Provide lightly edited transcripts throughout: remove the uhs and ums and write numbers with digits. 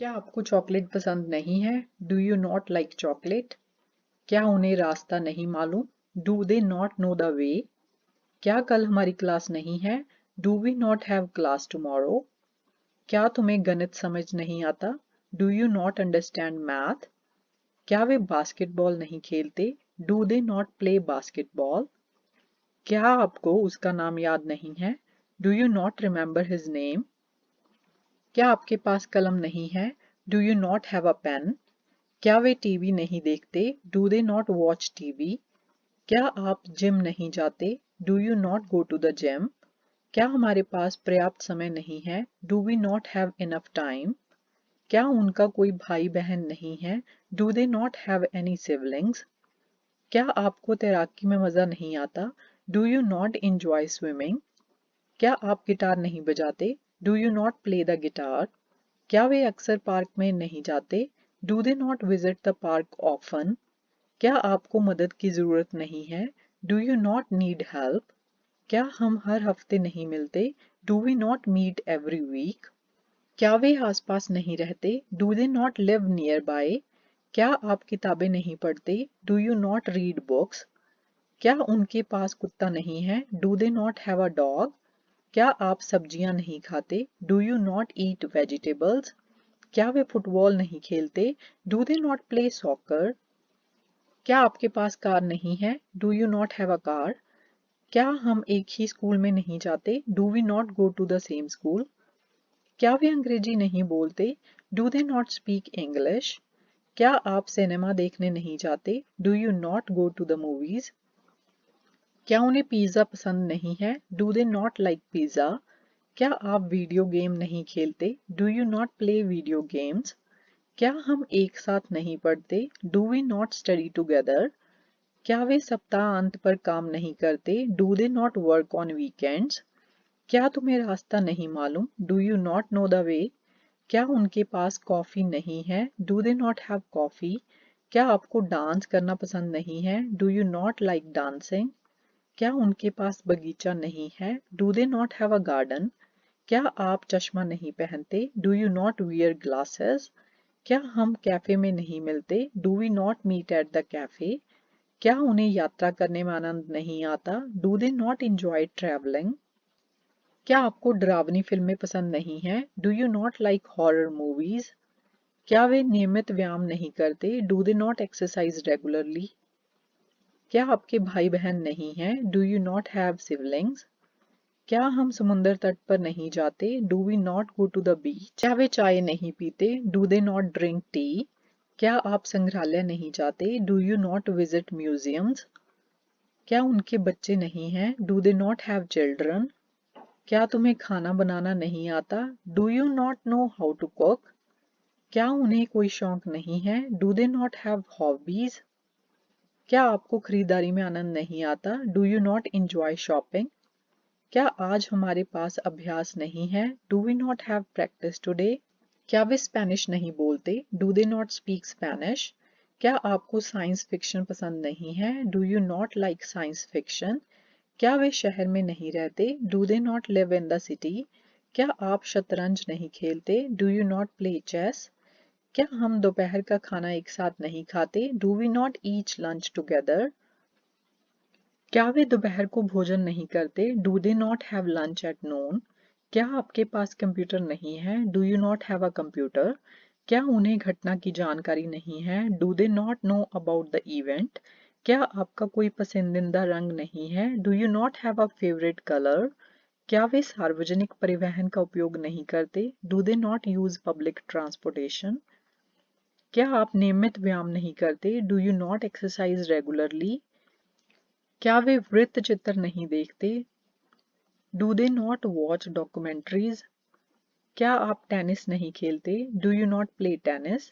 क्या आपको चॉकलेट पसंद नहीं है? Do you not like chocolate? क्या उन्हें रास्ता नहीं मालूम? Do they not know the way? क्या कल हमारी क्लास नहीं है? Do we not have class tomorrow? क्या तुम्हें गणित समझ नहीं आता? Do you not understand math? क्या वे बास्केटबॉल नहीं खेलते? Do they not play basketball? क्या आपको उसका नाम याद नहीं है? Do you not remember his name? क्या आपके पास कलम नहीं है? Do you not have a pen? क्या वे टीवी नहीं देखते? Do they not watch TV? क्या आप जिम नहीं जाते? Do you not go to the gym? क्या हमारे पास पर्याप्त समय नहीं है? Do we not have enough time? क्या उनका कोई भाई बहन नहीं है? Do they not have any siblings? क्या आपको तैराकी में मज़ा नहीं आता? Do you not enjoy swimming? क्या आप गिटार नहीं बजाते? Do you not play the guitar? क्या वे अक्सर पार्क में नहीं जाते? Do they not visit the park often? क्या आपको मदद की ज़रूरत नहीं है? Do you not need help? क्या हम हर हफ्ते नहीं मिलते? Do we not meet every week? क्या वे आसपास नहीं रहते? Do they not live nearby? क्या आप किताबें नहीं पढ़ते? Do you not read books? क्या उनके पास कुत्ता नहीं है? Do they not have a dog? क्या आप सब्जियां नहीं खाते? Do you not eat vegetables? क्या वे फुटबॉल नहीं खेलते? Do they not play soccer? क्या आपके पास कार नहीं है? Do you not have a car? क्या हम एक ही स्कूल में नहीं जाते? Do we not go to the same school? क्या वे अंग्रेजी नहीं बोलते? Do they not speak English? क्या आप सिनेमा देखने नहीं जाते? Do you not go to the movies? क्या उन्हें पिज़्ज़ा पसंद नहीं है? Do they not like pizza? क्या आप वीडियो गेम नहीं खेलते? Do you not play video games? क्या हम एक साथ नहीं पढ़ते? Do we not study together? क्या वे सप्ताह अंत पर काम नहीं करते? Do they not work on weekends? क्या तुम्हें रास्ता नहीं मालूम? Do you not know the way? क्या उनके पास कॉफ़ी नहीं है? Do they not have coffee? क्या आपको डांस करना पसंद नहीं है? Do you not like dancing? क्या उनके पास बगीचा नहीं है? Do they not have a garden? क्या आप चश्मा नहीं पहनते? Do you not wear glasses? क्या हम कैफे में नहीं मिलते? Do we not meet at the cafe? क्या उन्हें यात्रा करने में आनंद नहीं आता? Do they not enjoy travelling? क्या आपको डरावनी फिल्में पसंद नहीं हैं? Do you not like horror movies? क्या वे नियमित व्यायाम नहीं करते? Do they not exercise regularly? क्या आपके भाई बहन नहीं हैं? Do you not have siblings? क्या हम समुंदर तट पर नहीं जाते? Do we not go to the beach? क्या वे चाय नहीं पीते? Do they not drink tea? क्या आप संग्रहालय नहीं जाते? Do you not visit museums? क्या उनके बच्चे नहीं हैं? Do they not have children? क्या तुम्हें खाना बनाना नहीं आता? Do you not know how to cook? क्या उन्हें कोई शौक नहीं है? Do they not have hobbies? क्या आपको खरीदारी में आनंद नहीं आता? Do you not enjoy shopping? क्या आज हमारे पास अभ्यास नहीं है? Do we not have practice today? क्या वे स्पेनिश नहीं बोलते? Do they not speak Spanish? क्या आपको साइंस फिक्शन पसंद नहीं है? Do you not like science fiction? क्या वे शहर में नहीं रहते? Do they not live in the city? क्या आप शतरंज नहीं खेलते? Do you not play chess? क्या हम दोपहर का खाना एक साथ नहीं खाते? Do we not eat lunch together? क्या वे दोपहर को भोजन नहीं करते? Do they not have lunch at noon? क्या आपके पास कंप्यूटर नहीं है? Do you not have a computer? क्या उन्हें घटना की जानकारी नहीं है? Do they not know about the event? क्या आपका कोई पसंदीदा रंग नहीं है? Do you not have a favourite colour? क्या वे सार्वजनिक परिवहन का उपयोग नहीं करते? Do they not use public transportation? क्या आप नियमित व्यायाम नहीं करते? Do you not exercise regularly? क्या वे वृत्त चित्र नहीं देखते? Do they not watch documentaries? क्या आप टेनिस नहीं खेलते? Do you not play tennis?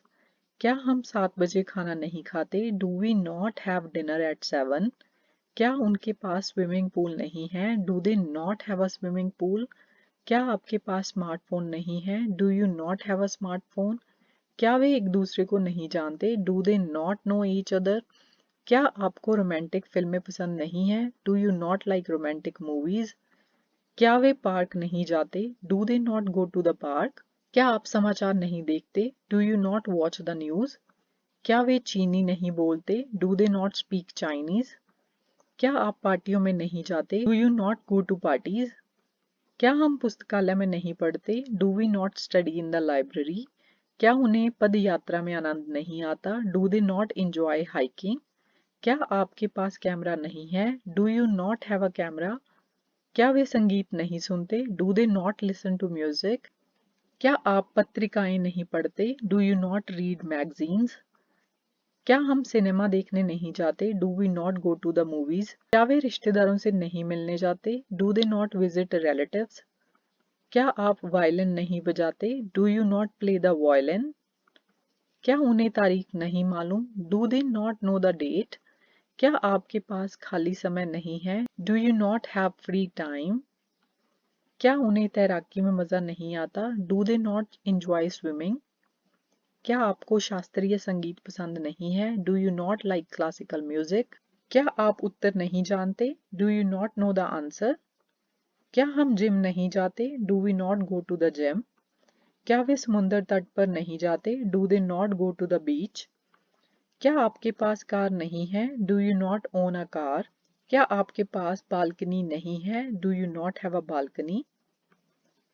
क्या हम 7 बजे खाना नहीं खाते? Do we not have dinner at 7? क्या उनके पास स्विमिंग पूल नहीं है? Do they not have a swimming pool? क्या आपके पास स्मार्टफोन नहीं है? Do you not have a smartphone? क्या वे एक दूसरे को नहीं जानते? Do they not know each other? क्या आपको रोमांटिक फिल्में पसंद नहीं है? Do you not like romantic movies? क्या वे पार्क नहीं जाते? Do they not go to the park? क्या आप समाचार नहीं देखते? Do you not watch the news? क्या वे चीनी नहीं बोलते? Do they not speak Chinese? क्या आप पार्टियों में नहीं जाते? Do you not go to parties? क्या हम पुस्तकालय में नहीं पढ़ते? Do we not study in the library? क्या उन्हें पद यात्रा में आनंद नहीं आता? Do they not enjoy hiking? क्या आपके पास कैमरा नहीं है? Do you not have a camera? क्या वे संगीत नहीं सुनते? Do they not listen to music? क्या आप पत्रिकाएं नहीं पढ़ते? Do you not read magazines? क्या हम सिनेमा देखने नहीं जाते? Do we not go to the movies? क्या वे रिश्तेदारों से नहीं मिलने जाते? Do they not visit relatives? क्या आप वायलिन नहीं बजाते? Do you not play the violin? क्या उन्हें तारीख नहीं मालूम? Do they not know the date? क्या आपके पास खाली समय नहीं है? Do you not have free time? क्या उन्हें तैराकी में मजा नहीं आता? Do they not enjoy swimming? क्या आपको शास्त्रीय संगीत पसंद नहीं है? Do you not like classical music? क्या आप उत्तर नहीं जानते? Do you not know the answer? क्या हम जिम नहीं जाते? Do we not go to the gym? क्या वे समुद्र तट पर नहीं जाते? Do they not go to the beach? क्या आपके पास कार नहीं है? Do you not own a car? क्या आपके पास बालकनी नहीं है? Do you not have a balcony?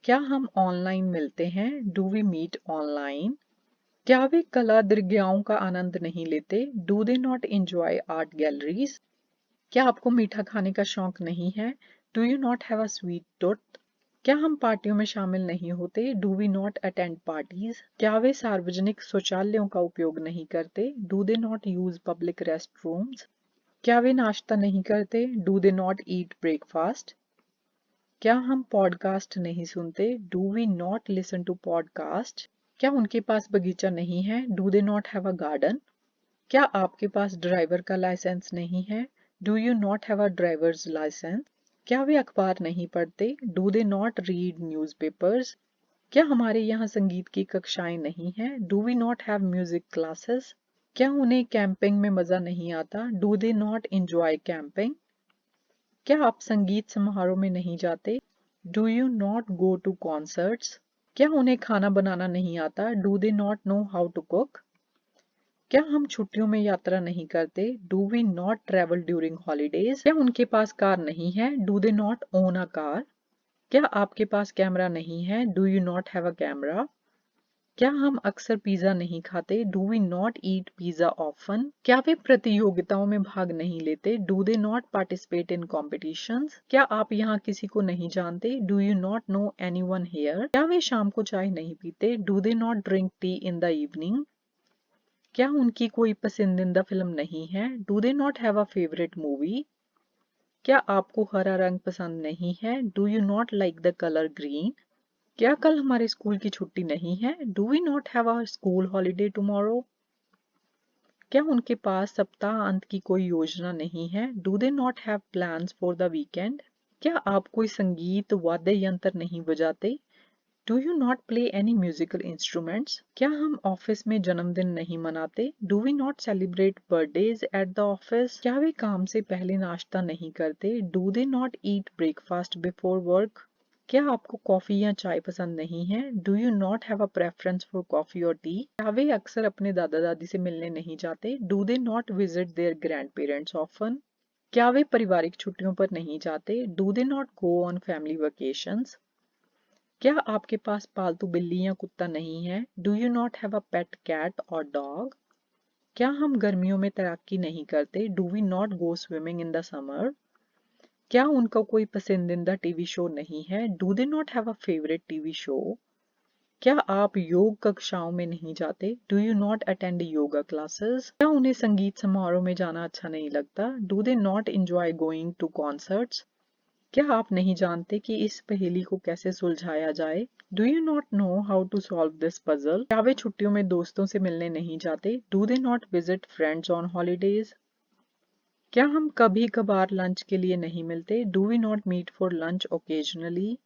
क्या हम ऑनलाइन मिलते हैं? Do we meet online? क्या वे कला दृग्याओं का आनंद नहीं लेते? Do they not enjoy art galleries? क्या आपको मीठा खाने का शौक नहीं है? Do you not have a sweet tooth? क्या हम पार्टियों में शामिल नहीं होते? Do we not attend parties? क्या वे सार्वजनिक शौचालयों का उपयोग नहीं करते? Do they not use public rest rooms? क्या वे नाश्ता नहीं करते? Do they not eat breakfast? क्या हम पॉडकास्ट नहीं सुनते? Do we not listen to podcast? क्या उनके पास बगीचा नहीं है? Do they not have a garden? क्या आपके पास ड्राइवर का लाइसेंस नहीं है? Do you not have a driver's licence? क्या वे अखबार नहीं पढ़ते? Do they not read newspapers? क्या हमारे यहाँ संगीत की कक्षाएं नहीं हैं? Do we not have music classes? क्या उन्हें कैंपिंग में मजा नहीं आता? Do they not enjoy camping? क्या आप संगीत समारोह में नहीं जाते? Do you not go to concerts? क्या उन्हें खाना बनाना नहीं आता? Do they not know how to cook? क्या हम छुट्टियों में यात्रा नहीं करते? Do we not travel during holidays? क्या उनके पास कार नहीं है? Do they not own a car? क्या आपके पास कैमरा नहीं है? Do you not have a camera? क्या हम अक्सर पिज्जा नहीं खाते? Do we not eat pizza often? क्या वे प्रतियोगिताओं में भाग नहीं लेते? Do they not participate in competitions? क्या आप यहाँ किसी को नहीं जानते? Do you not know anyone here? क्या वे शाम को चाय नहीं पीते? Do they not drink tea in the evening? क्या उनकी कोई पसंदीदा फिल्म नहीं है? Do they not have a favourite movie? क्या आपको हरा रंग पसंद नहीं है? Do you not like the colour green? क्या कल हमारे स्कूल की छुट्टी नहीं है? Do we not have a school holiday tomorrow? क्या उनके पास सप्ताह अंत की कोई योजना नहीं है? Do they not have plans for the weekend? क्या आप कोई संगीत वाद्य यंत्र नहीं बजाते? Do you not play any musical instruments? क्या हम ऑफिस में जन्मदिन नहीं मनाते? Do we not celebrate birthdays at the office? क्या वे काम से पहले नाश्ता नहीं करते? Do they not eat breakfast before work? क्या आपको कॉफी या चाय पसंद नहीं है? Do you not have a preference for coffee और टी? क्या वे अक्सर अपने दादा दादी से मिलने नहीं जाते? Do they not visit their grandparents often? क्या वे पारिवारिक छुट्टियों पर नहीं जाते? Do they not go on family vacations? क्या आपके पास पालतू बिल्ली या कुत्ता नहीं है? Do you not have a pet cat और डॉग? क्या हम गर्मियों में तैराकी नहीं करते? Do we not go swimming in the summer? क्या उनका कोई पसंदीदा टीवी शो नहीं है? Do they not have a favourite TV show? क्या आप योग कक्षाओं में नहीं जाते? Do you not attend yoga classes? क्या उन्हें संगीत समारोह में जाना अच्छा नहीं लगता? Do they not enjoy going to concerts? क्या आप नहीं जानते कि इस पहेली को कैसे सुलझाया जाए? Do you not know how to solve this puzzle? क्या वे छुट्टियों में दोस्तों से मिलने नहीं जाते? Do they not visit friends on holidays? क्या हम कभी कभार लंच के लिए नहीं मिलते? Do we not meet for lunch occasionally?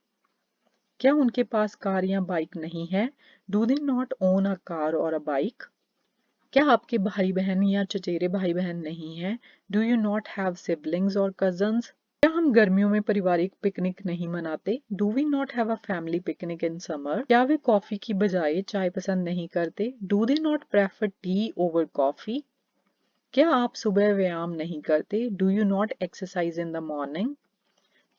क्या उनके पास कार या बाइक नहीं है? Do they not own a car और अ बाइक? क्या आपके भाई बहन या चचेरे भाई बहन नहीं हैं? Do you not have siblings और कजन्स? क्या हम गर्मियों में पारिवारिक पिकनिक नहीं मनाते? Do we not have a family picnic in summer? क्या वे कॉफी की बजाय चाय पसंद नहीं करते? Do they not prefer tea over coffee? क्या आप सुबह व्यायाम नहीं करते? Do you not exercise in the morning?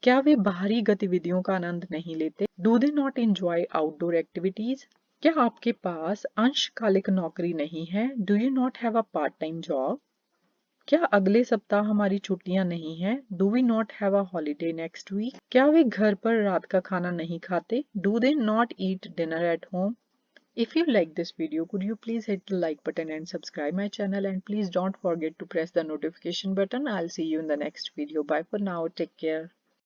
क्या वे बाहरी गतिविधियों का आनंद नहीं लेते? Do they not enjoy outdoor activities? क्या आपके पास अंशकालिक नौकरी नहीं है? Do you not have a part time job? क्या अगले सप्ताह हमारी छुट्टियां नहीं हैं? Do we not have a holiday next week? क्या वे घर पर रात का खाना नहीं खाते? Do they not eat dinner at home? If you like this video, could you please hit the like button and subscribe my channel, and please don't forget to press the notification button. I'll see you in the next video. Bye for now. Take care.